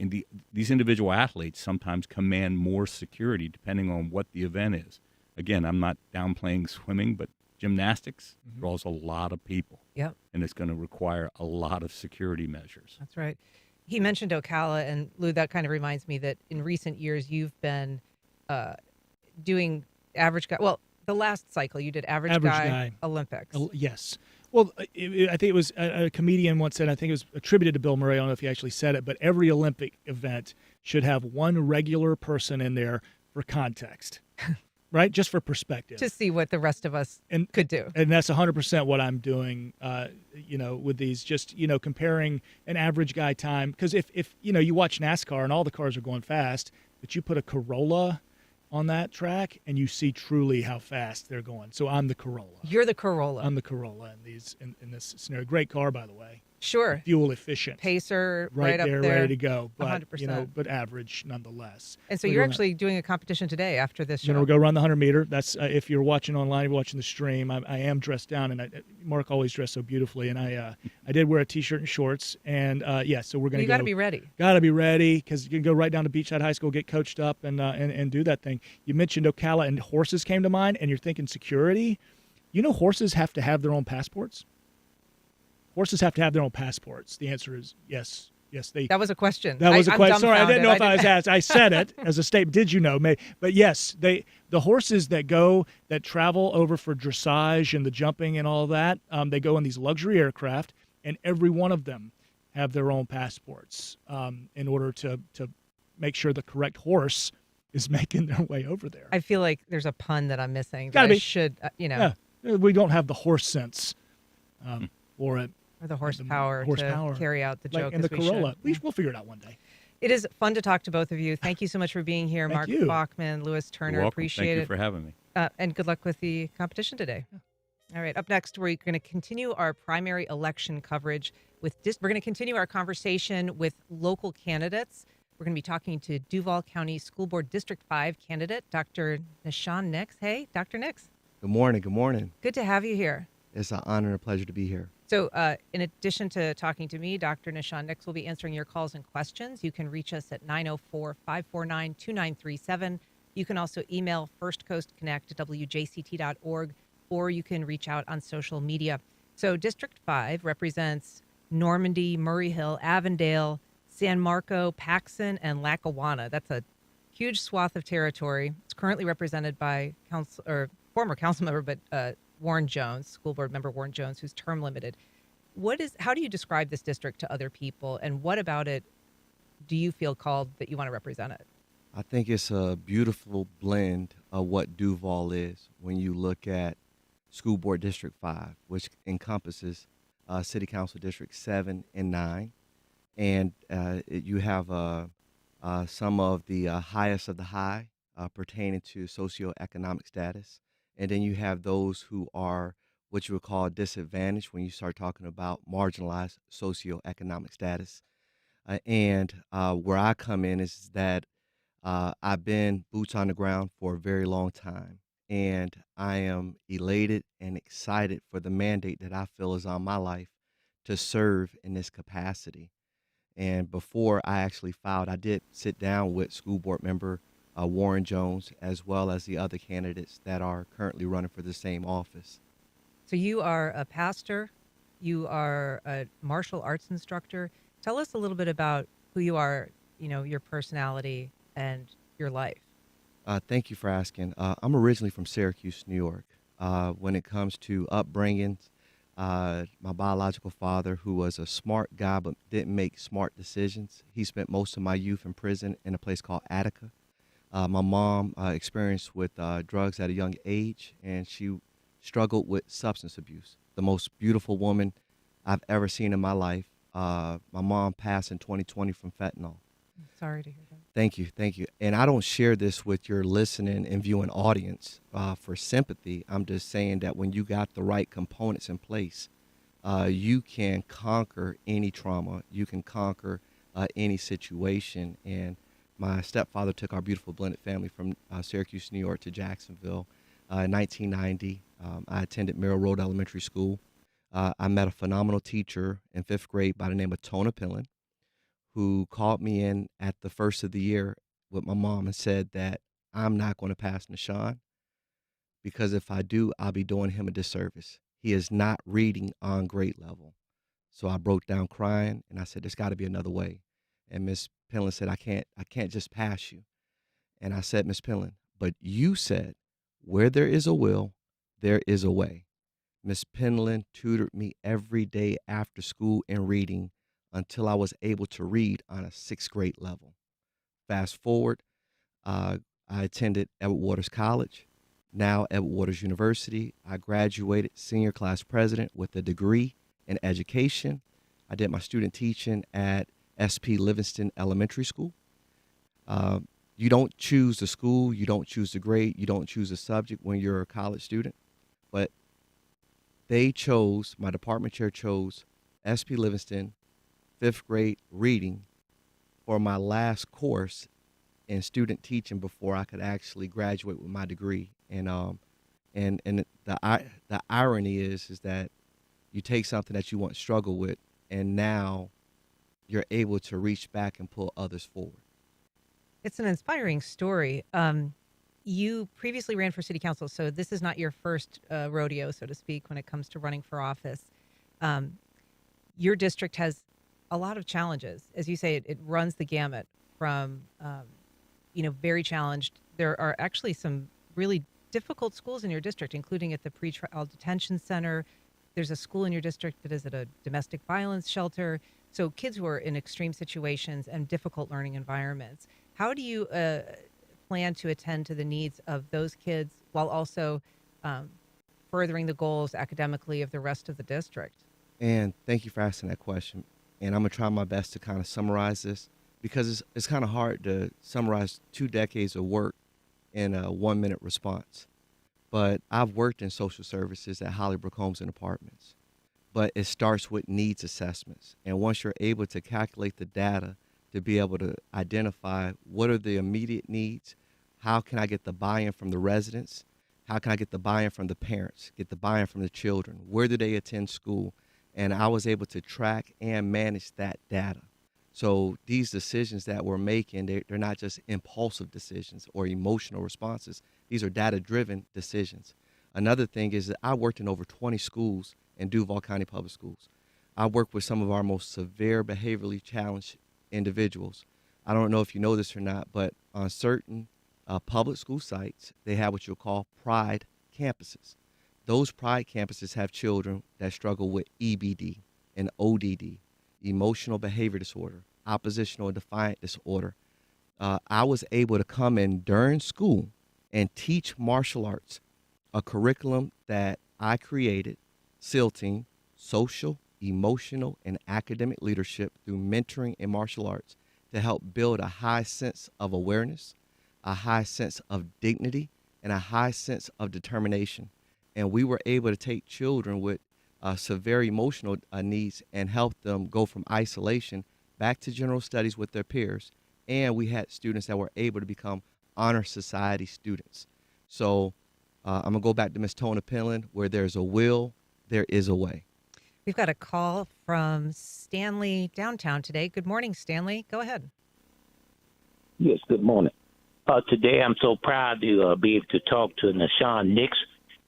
These individual athletes sometimes command more security depending on what the event is. Again, I'm not downplaying swimming, but gymnastics draws a lot of people. Yep. And it's going to require a lot of security measures. That's right. He mentioned Ocala, and Lou, that kind of reminds me that in recent years you've been doing average guy. Well, the last cycle you did average guy Olympics. Yes. Well, I think it was a comedian once said, I think it was attributed to Bill Murray, I don't know if he actually said it, but every Olympic event should have one regular person in there for context. Right? Just for perspective. To see what the rest of us could do. And that's 100% what I'm doing, with these, just, comparing an average guy time. Because if you watch NASCAR and all the cars are going fast, but you put a Corolla on that track and you see truly how fast they're going. So I'm the Corolla. You're the Corolla. I'm the Corolla in this scenario. Great car, by the way. Sure. Fuel efficient. Pacer, right up there, ready to go. But 100%. But average nonetheless. And so you're actually doing a competition today after this show. We'll go run the 100 meter. That's if you're watching online, you're watching the stream. I am dressed down, and Mark always dressed so beautifully. And I did wear a t-shirt and shorts. And so we're going to. You got to be ready. Got to be ready because you can go right down to Beachside High School, get coached up, and do that thing. You mentioned Ocala, and horses came to mind, and you're thinking security. Horses have to have their own passports. Horses have to have their own passports. The answer is yes. Yes, That was a question. That was a question. Sorry, I didn't know if I was asked. I said it as a statement. Did you know? But yes, the horses that travel over for dressage and the jumping and all that, they go in these luxury aircraft, and every one of them have their own passports in order to make sure the correct horse is making their way over there. I feel like there's a pun that I'm missing. Gotta be. I should, Yeah, we don't have the horse sense for it. Or the horsepower to carry out the joke. And the Corolla. We'll figure it out one day. It is fun to talk to both of you. Thank you so much for being here, Mark you. Bachman, Lewis Turner. You're welcome. Appreciate Thank it. you for having me. And good luck with the competition today. All right, up next, we're going to continue our primary election coverage we're going to continue our conversation with local candidates. We're going to be talking to Duval County School Board District 5 candidate, Dr. Nishan Nix. Hey, Dr. Nix. Good morning. Good morning. Good to have you here. It's an honor and a pleasure to be here. So in addition to talking to me, Dr. Nishan Nix will be answering your calls and questions. You can reach us at 904-549-2937. You can also email firstcoastconnect@wjct.org, or you can reach out on social media. So District 5 represents Normandy, Murray Hill, Avondale, San Marco, Paxson, and Lackawanna. That's a huge swath of territory. It's currently represented by former council member, but Warren Jones, school board member Warren Jones, who's term limited. How do you describe this district to other people, and what about it do you feel called that you want to represent it? I think it's a beautiful blend of what Duval is when you look at School Board District 5, which encompasses City Council District 7 and 9. And you have some of the highest of the high pertaining to socioeconomic status. And then you have those who are what you would call disadvantaged when you start talking about marginalized socioeconomic status. And where I come in is that I've been boots on the ground for a very long time. And I am elated and excited for the mandate that I feel is on my life to serve in this capacity. And before I actually filed, I did sit down with school board member Warren Jones, as well as the other candidates that are currently running for the same office. So you are a pastor, you are a martial arts instructor. Tell us a little bit about who you are, your personality, and your life? Thank you for asking. I'm originally from Syracuse, New York. When it comes to upbringing, my biological father, who was a smart guy but didn't make smart decisions, he spent most of my youth in prison in a place called Attica. My mom experienced with drugs at a young age, and she struggled with substance abuse. The most beautiful woman I've ever seen in my life. My mom passed in 2020 from fentanyl. Sorry to hear that. Thank you, thank you. And I don't share this with your listening and viewing audience for sympathy. I'm just saying that when you got the right components in place, you can conquer any trauma. You can conquer any situation. And my stepfather took our beautiful blended family from Syracuse, New York to Jacksonville in 1990. I attended Merrill Road Elementary School. I met a phenomenal teacher in 5th grade by the name of Tona Pillin, who called me in at the first of the year with my mom and said that I'm not going to pass Nashawn because if I do, I'll be doing him a disservice. He is not reading on grade level. So I broke down crying and I said, there's got to be another way. And Miss Pillin said, I can't just pass you. And I said, Miss Pillin, but you said, where there is a will, there is a way. Miss Pillin tutored me every day after school in reading until I was able to read on a 6th grade level. Fast forward, I attended Edward Waters College, now Edward Waters University. I graduated senior class president with a degree in education. I did my student teaching at SP Livingston Elementary School. You don't choose the school, you don't choose the grade, you don't choose the subject when you're a college student, but my department chair chose SP Livingston 5th grade reading for my last course in student teaching before I could actually graduate with my degree. And the irony is that you take something that you once struggled with, and now you're able to reach back and pull others forward. It's an inspiring story. You previously ran for city council, so this is not your first rodeo, so to speak, when it comes to running for office. Your district has a lot of challenges. As you say, it runs the gamut from, very challenged. There are actually some really difficult schools in your district, including at the pretrial detention center. There's a school in your district that is at a domestic violence shelter. So kids who are in extreme situations and difficult learning environments. How do you plan to attend to the needs of those kids while also furthering the goals academically of the rest of the district? And thank you for asking that question. And I'm going to try my best to kind of summarize this because it's kind of hard to summarize 2 decades of work in a 1-minute response. But I've worked in social services at Hollybrook Homes and Apartments. But it starts with needs assessments. And once you're able to calculate the data to be able to identify what are the immediate needs, how can I get the buy-in from the residents, how can I get the buy-in from the parents, get the buy-in from the children, where do they attend school? And I was able to track and manage that data. So these decisions that we're making, they're not just impulsive decisions or emotional responses. These are data-driven decisions. Another thing is that I worked in over 20 schools in Duval County Public Schools. I worked with some of our most severe behaviorally challenged individuals. I don't know if you know this or not, but on certain public school sites, they have what you'll call pride campuses. Those pride campuses have children that struggle with EBD and ODD, emotional behavior disorder, oppositional and defiant disorder. I was able to come in during school and teach martial arts, a curriculum that I created, SEAL Team, social, emotional, and academic leadership through mentoring and martial arts to help build a high sense of awareness, a high sense of dignity, and a high sense of determination. And we were able to take children with severe emotional needs and help them go from isolation back to general studies with their peers. And we had students that were able to become honor society students. So I'm going to go back to Ms. Tona Pillin. Where there's a will, there is a way. We've got a call from Stanley downtown today. Good morning, Stanley. Go ahead. Yes, good morning. Today I'm so proud to be able to talk to Nashawn Nix.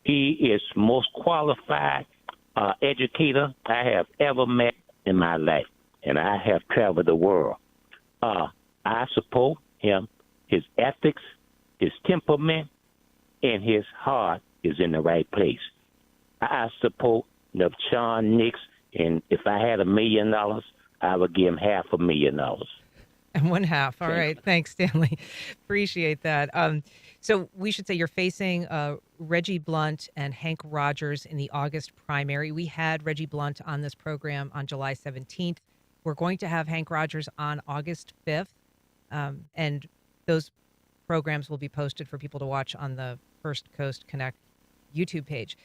He is most qualified educator I have ever met in my life, and I have traveled the world. I support him his ethics, his temperament, and his heart is in the right place. I support Sean Nix, and if I had $1 million, I would give him $500,000. And one half. All right. Thanks, Stanley. Appreciate that. So we should say you're facing Reggie Blunt and Hank Rogers in the August primary. We had Reggie Blunt on this program on July 17th. We're going to have Hank Rogers on August 5th. And those programs will be posted for people to watch on the First Coast Connect YouTube page.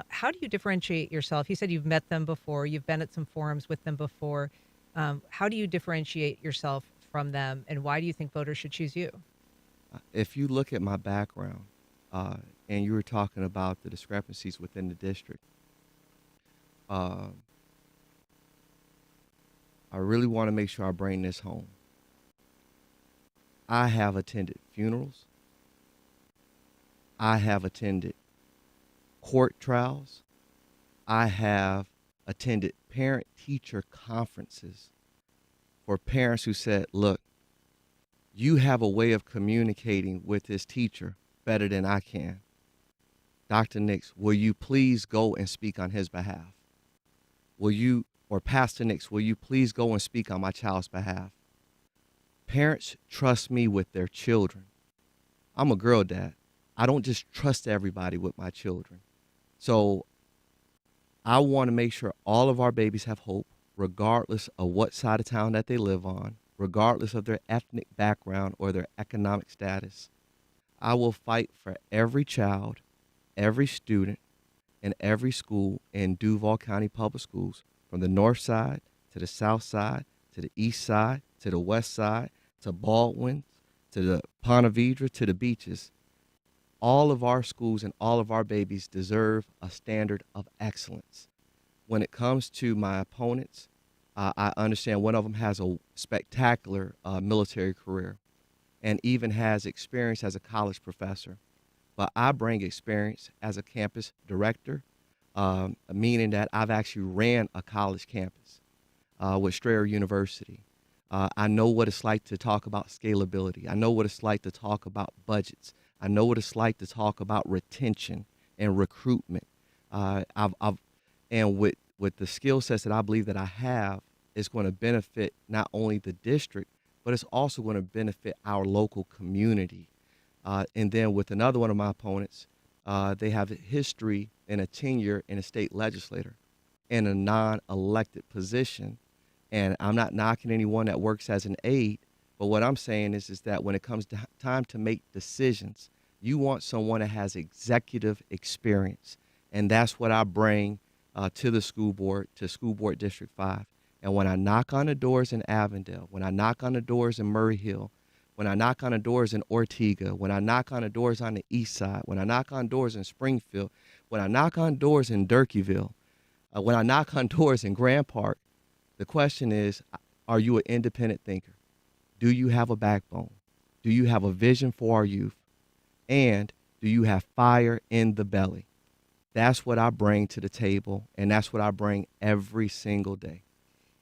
How do you differentiate yourself? You said you've met them before. You've been at some forums with them before. How do you differentiate yourself from them, and why do you think voters should choose you? If you look at my background, and you were talking about the discrepancies within the district, I really want to make sure I bring this home. I have attended funerals. I have attended court trials. I have attended parent-teacher conferences for parents who said, look, you have a way of communicating with this teacher better than I can. Dr. Nix, will you please go and speak on his behalf? Or Pastor Nix, will you please go and speak on my child's behalf? Parents trust me with their children. I'm a girl dad. I don't just trust everybody with my children. So I want to make sure all of our babies have hope, regardless of what side of town that they live on, regardless of their ethnic background or their economic status. I will fight for every child, every student, and every school in Duval County Public Schools, from the north side to the south side, to the east side, to the west side, to Baldwin, to the Ponte Vedra, to the beaches. All of our schools and all of our babies deserve a standard of excellence. When it comes to my opponents, I understand one of them has a spectacular military career and even has experience as a college professor. But I bring experience as a campus director, meaning that I've actually ran a college campus with Strayer University. I know what it's like to talk about scalability. I know what it's like to talk about budgets. I know what it's like to talk about retention and recruitment. And with the skill sets that I believe that I have, it's going to benefit not only the district, but it's also going to benefit our local community. And then with another one of my opponents, they have a history and a tenure in a state legislator in a non-elected position. And I'm not knocking anyone that works as an aide, but what I'm saying is that when it comes to time to make decisions, you want someone that has executive experience. And that's what I bring to the school board, to School Board District 5. And when I knock on the doors in Avondale, when I knock on the doors in Murray Hill, when I knock on the doors in Ortega, when I knock on the doors on the east side, when I knock on doors in Springfield, when I knock on doors in Durkeeville, when I knock on doors in Grand Park, the question is, are you an independent thinker? Do you have a backbone? Do you have a vision for our youth? And do you have fire in the belly? That's what I bring to the table, and that's what I bring every single day.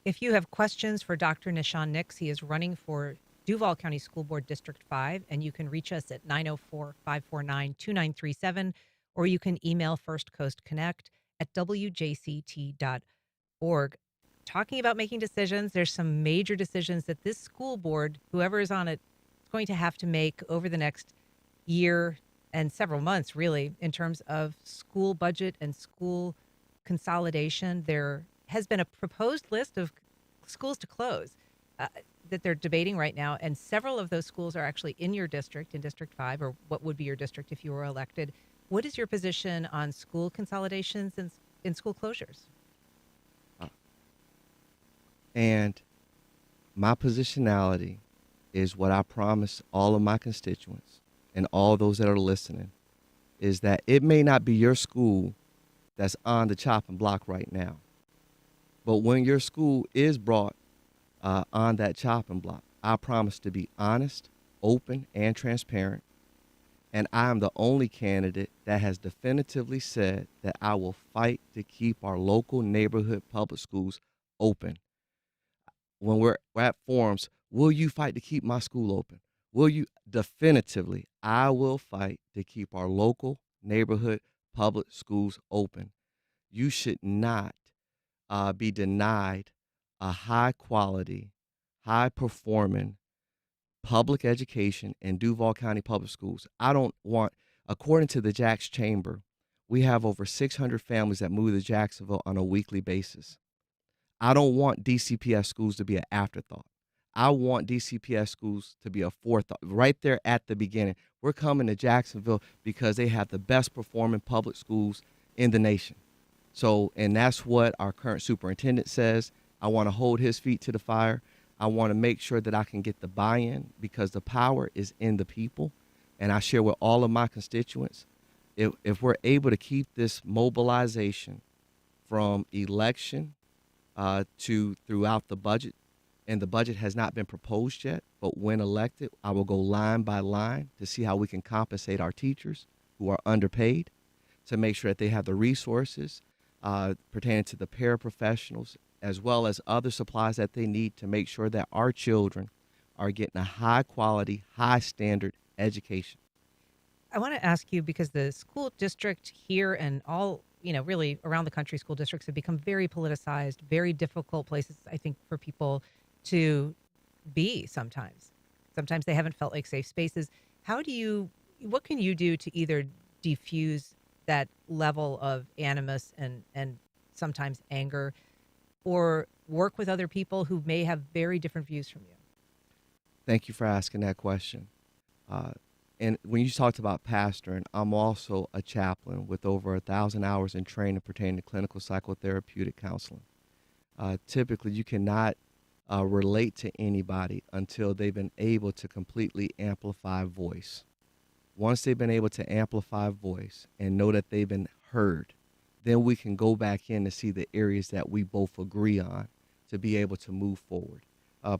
If you have questions for Dr. Nishan Nix, he is running for Duval County School Board District 5, and you can reach us at 904-549-2937, or you can email firstcoastconnect@wjct.org. Talking about making decisions, there's some major decisions that this school board, whoever is on it, is going to have to make over the next year and several months, really, in terms of school budget and school consolidation. There has been a proposed list of schools to close that they're debating right now, and several of those schools are actually in your district, in District 5, or what would be your district if you were elected. What is your position on school consolidations and school closures? And my positionality is what I promise all of my constituents and all those that are listening, is that it may not be your school that's on the chopping block right now, but when your school is brought on that chopping block, I promise to be honest, open, and transparent. And I am the only candidate that has definitively said that I will fight to keep our local neighborhood public schools open. When we're at forums, will you fight to keep my school open? Will you definitively? I will fight to keep our local neighborhood public schools open. You should not be denied a high quality, high performing public education in Duval County Public Schools. I don't want, according to the Jacks Chamber, we have over 600 families that move to Jacksonville on a weekly basis. I don't want DCPS schools to be an afterthought. I want DCPS schools to be a forethought. Right there at the beginning, we're coming to Jacksonville because they have the best performing public schools in the nation. So, and that's what our current superintendent says. I want to hold his feet to the fire. I want to make sure that I can get the buy-in because the power is in the people. And I share with all of my constituents, if we're able to keep this mobilization from election to throughout the budget, and the budget has not been proposed yet, but when elected, I will go line by line to see how we can compensate our teachers who are underpaid, to make sure that they have the resources pertaining to the paraprofessionals, as well as other supplies that they need to make sure that our children are getting a high quality, high standard education. I want to ask you, because the school district here and all, really around the country, school districts have become very politicized, very difficult places, I think, for people to be sometimes. Sometimes they haven't felt like safe spaces. What can you do to either diffuse that level of animus and sometimes anger, or work with other people who may have very different views from you? Thank you for asking that question. And when you talked about pastoring, I'm also a chaplain with over 1,000 hours in training pertaining to clinical psychotherapeutic counseling. Typically, you cannot relate to anybody until they've been able to completely amplify voice. Once they've been able to amplify voice and know that they've been heard, then we can go back in to see the areas that we both agree on to be able to move forward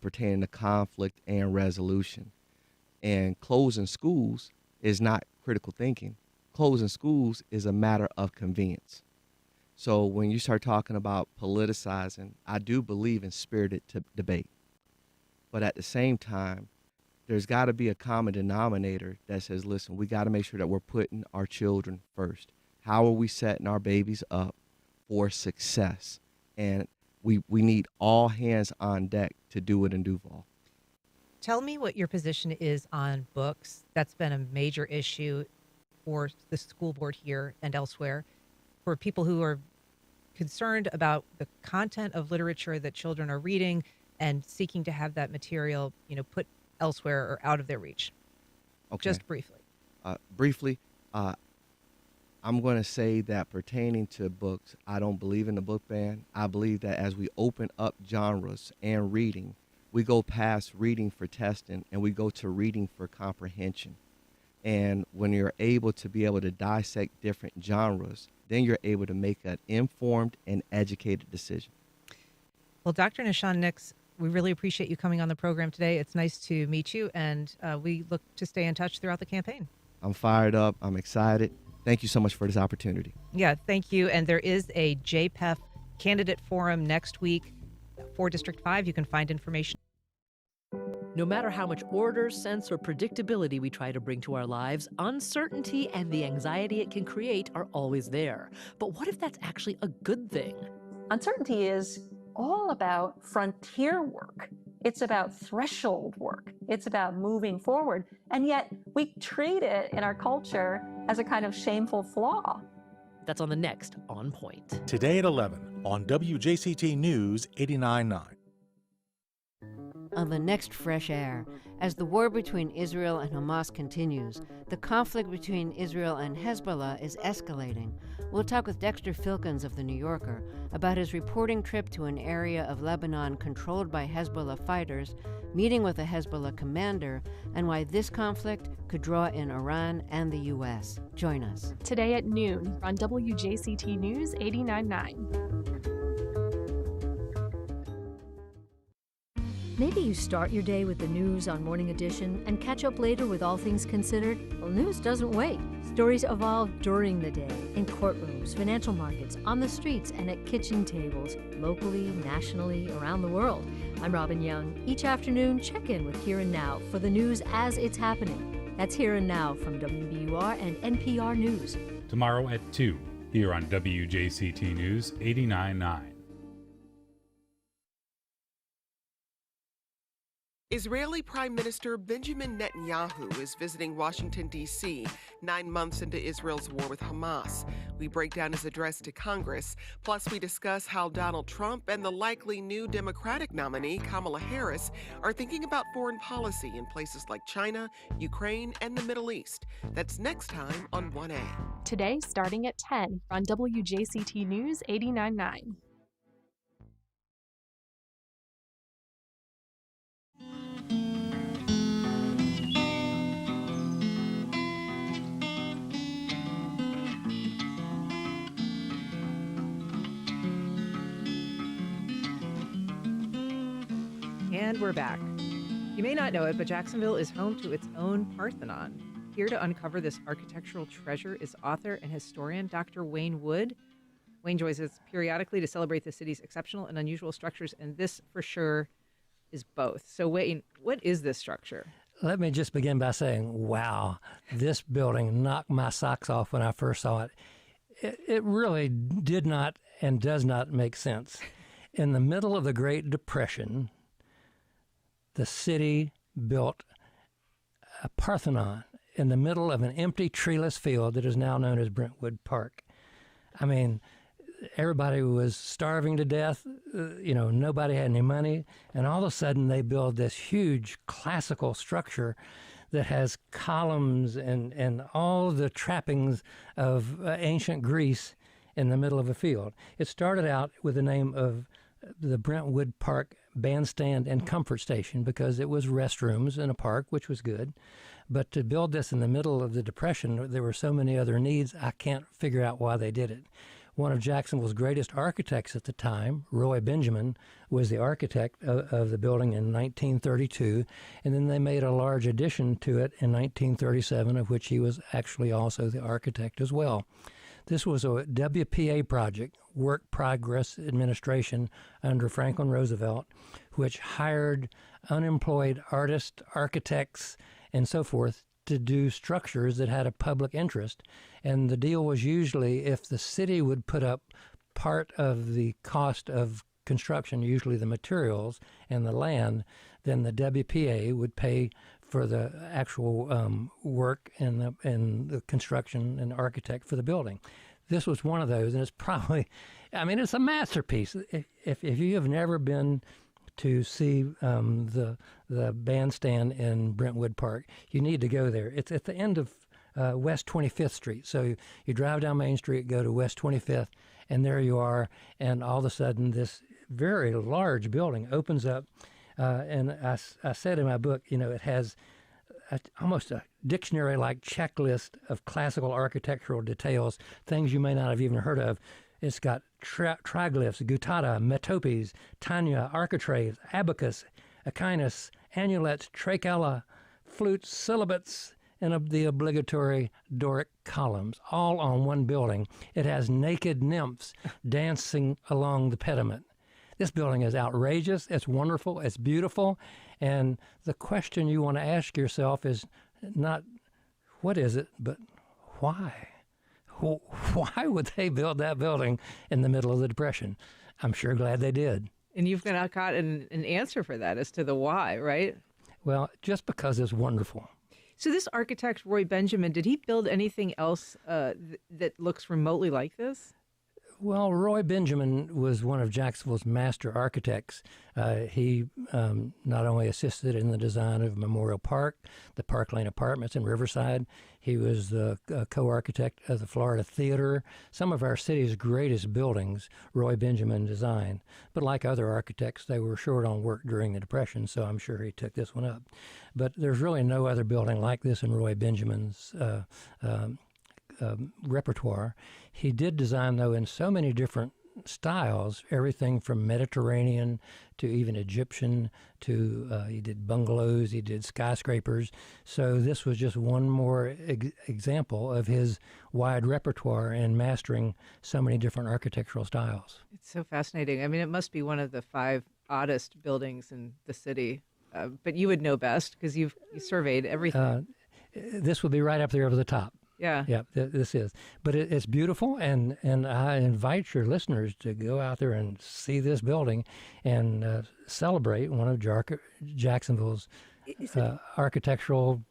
pertaining to conflict and resolution. And closing schools is not critical thinking. Closing schools is a matter of convenience. So when you start talking about politicizing, I do believe in spirited debate. But at the same time, there's got to be a common denominator that says, listen, we got to make sure that we're putting our children first. How are we setting our babies up for success? And we need all hands on deck to do it in Duval. Tell me what your position is on books. That's been a major issue for the school board here and elsewhere, for people who are concerned about the content of literature that children are reading and seeking to have that material, put elsewhere or out of their reach. Okay. Just briefly. I'm going to say that pertaining to books, I don't believe in the book ban. I believe that as we open up genres and reading, we go past reading for testing and we go to reading for comprehension. And when you're able to be able to dissect different genres, then you're able to make an informed and educated decision. Well, Dr. Nishan Nix, we really appreciate you coming on the program today. It's nice to meet you, and we look to stay in touch throughout the campaign. I'm fired up. I'm excited. Thank you so much for this opportunity. Yeah, thank you. And there is a JPEF candidate forum next week for District 5. You can find information. No matter how much order, sense, or predictability we try to bring to our lives, uncertainty and the anxiety it can create are always there. But what if that's actually a good thing? Uncertainty is all about frontier work. It's about threshold work. It's about moving forward. And yet we treat it in our culture as a kind of shameful flaw. That's on the next On Point. Today at 11 on WJCT News 89.9. On the next Fresh Air, as the war between Israel and Hamas continues, the conflict between Israel and Hezbollah is escalating. We'll talk with Dexter Filkins of The New Yorker about his reporting trip to an area of Lebanon controlled by Hezbollah fighters, meeting with a Hezbollah commander, and why this conflict could draw in Iran and the U.S. Join us. Today at noon on WJCT News 89.9. Maybe you start your day with the news on Morning Edition and catch up later with All Things Considered. Well, news doesn't wait. Stories evolve during the day, in courtrooms, financial markets, on the streets, and at kitchen tables, locally, nationally, around the world. I'm Robin Young. Each afternoon, check in with Here and Now for the news as it's happening. That's Here and Now from WBUR and NPR News. Tomorrow at 2, here on WJCT News 89.9. Israeli Prime Minister Benjamin Netanyahu is visiting Washington, D.C., 9 months into Israel's war with Hamas. We break down his address to Congress. Plus, we discuss how Donald Trump and the likely new Democratic nominee, Kamala Harris, are thinking about foreign policy in places like China, Ukraine, and the Middle East. That's next time on 1A. Today, starting at 10 on WJCT News 89.9. And we're back. You may not know it, but Jacksonville is home to its own Parthenon. Here to uncover this architectural treasure is author and historian Dr. Wayne Wood. Wayne joins us periodically to celebrate the city's exceptional and unusual structures, and this for sure is both. So Wayne, what is this structure? Let me just begin by saying, wow, this building knocked my socks off when I first saw it. It really did not and does not make sense. In the middle of the Great Depression, the city built a Parthenon in the middle of an empty, treeless field that is now known as Brentwood Park. I mean, everybody was starving to death. Nobody had any money. And all of a sudden, they build this huge classical structure that has columns and all the trappings of ancient Greece in the middle of a field. It started out with the name of the Brentwood Park Bandstand and Comfort Station because it was restrooms in a park, which was good. But to build this in the middle of the Depression, there were so many other needs, I can't figure out why they did it. One of Jacksonville's greatest architects at the time, Roy Benjamin, was the architect of the building in 1932, and then they made a large addition to it in 1937, of which he was actually also the architect as well. This was a WPA project, Work Progress Administration, under Franklin Roosevelt, which hired unemployed artists, architects, and so forth to do structures that had a public interest. And the deal was usually if the city would put up part of the cost of construction, usually the materials and the land, then the WPA would pay for the actual work and the construction and architect for the building. This was one of those, and it's probably, it's a masterpiece. If you have never been to see the bandstand in Brentwood Park, you need to go there. It's at the end of West 25th Street. So you drive down Main Street, go to West 25th, and there you are, and all of a sudden this very large building opens up. And I said in my book, it has almost a dictionary-like checklist of classical architectural details, things you may not have even heard of. It's got triglyphs, guttata, metopes, tanya, architraves, abacus, echinus, annulets, trachella, flutes, syllabates, and the obligatory Doric columns, all on one building. It has naked nymphs dancing along the pediment. This building is outrageous, it's wonderful, it's beautiful, and the question you want to ask yourself is not what is it, but why? Why would they build that building in the middle of the Depression? I'm sure glad they did. And you've got an answer for that as to the why, right? Well, just because it's wonderful. So this architect, Roy Benjamin, did he build anything else that looks remotely like this? Well, Roy Benjamin was one of Jacksonville's master architects. He not only assisted in the design of Memorial Park, the Park Lane Apartments in Riverside, he was the co-architect of the Florida Theater. Some of our city's greatest buildings, Roy Benjamin designed. But like other architects, they were short on work during the Depression, so I'm sure he took this one up. But there's really no other building like this in Roy Benjamin's repertoire. He did design, though, in so many different different styles, everything from Mediterranean to even Egyptian to he did bungalows, he did skyscrapers. So this was just one more example of his wide repertoire in mastering so many different architectural styles. It's so fascinating. I mean, it must be one of the 5 oddest buildings in the city, but you would know best because you surveyed everything. This would be right up there over the top. Yeah. Yeah, this is. But it's beautiful, and I invite your listeners to go out there and see this building and celebrate one of Jacksonville's architectural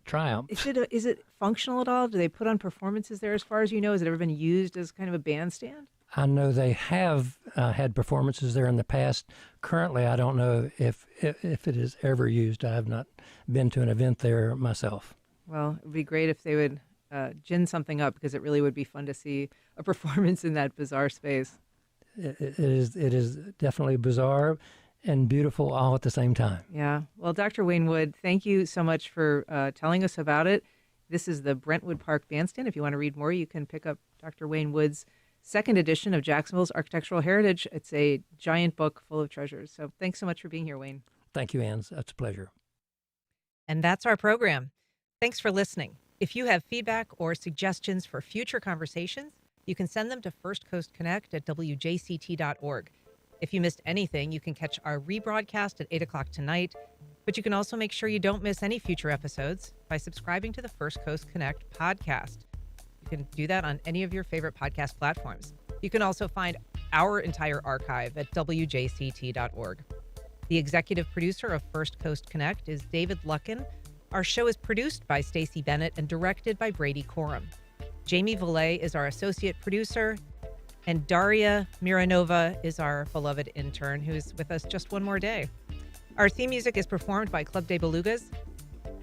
triumphs. Is it functional at all? Do they put on performances there as far as you know? Has it ever been used as kind of a bandstand? I know they have had performances there in the past. Currently, I don't know if it is ever used. I have not been to an event there myself. Well, it would be great if they would gin something up, because it really would be fun to see a performance in that bizarre space. It is definitely bizarre and beautiful all at the same time. Yeah. Well, Dr. Wayne Wood, thank you so much for telling us about it. This is the Brentwood Park Bandstand. If you want to read more, you can pick up Dr. Wayne Wood's second edition of Jacksonville's Architectural Heritage. It's a giant book full of treasures. So thanks so much for being here, Wayne. Thank you, Ann. That's a pleasure. And that's our program. Thanks for listening. If you have feedback or suggestions for future conversations, you can send them to firstcoastconnect@wjct.org. If you missed anything, you can catch our rebroadcast at 8 o'clock tonight. But you can also make sure you don't miss any future episodes by subscribing to the First Coast Connect podcast. You can do that on any of your favorite podcast platforms. You can also find our entire archive at wjct.org. The executive producer of First Coast Connect is David Luckin. Our show is produced by Stacey Bennett and directed by Brady Coram. Jamie Valet is our associate producer, and Daria Miranova is our beloved intern who's with us just one more day. Our theme music is performed by Club de Belugas.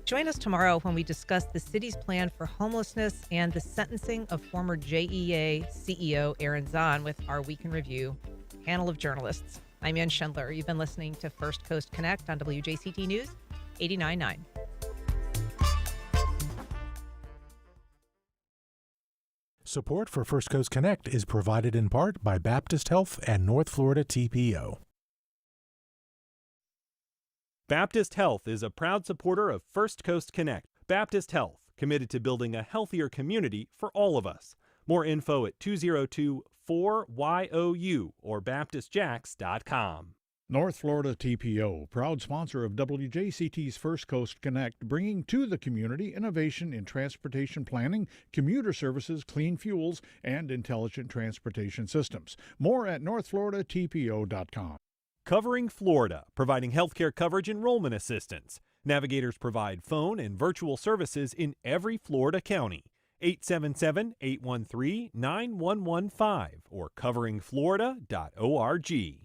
Join us tomorrow when we discuss the city's plan for homelessness and the sentencing of former JEA CEO Aaron Zahn with our Week in Review panel of journalists. I'm Ann Schindler. You've been listening to First Coast Connect on WJCT News 89.9. Support for First Coast Connect is provided in part by Baptist Health and North Florida TPO. Baptist Health is a proud supporter of First Coast Connect. Baptist Health, committed to building a healthier community for all of us. More info at 202-4YOU or baptistjacks.com. North Florida TPO, proud sponsor of WJCT's First Coast Connect, bringing to the community innovation in transportation planning, commuter services, clean fuels, and intelligent transportation systems. More at northfloridatpo.com. Covering Florida, providing healthcare coverage enrollment assistance. Navigators provide phone and virtual services in every Florida county. 877-813-9115 or coveringflorida.org.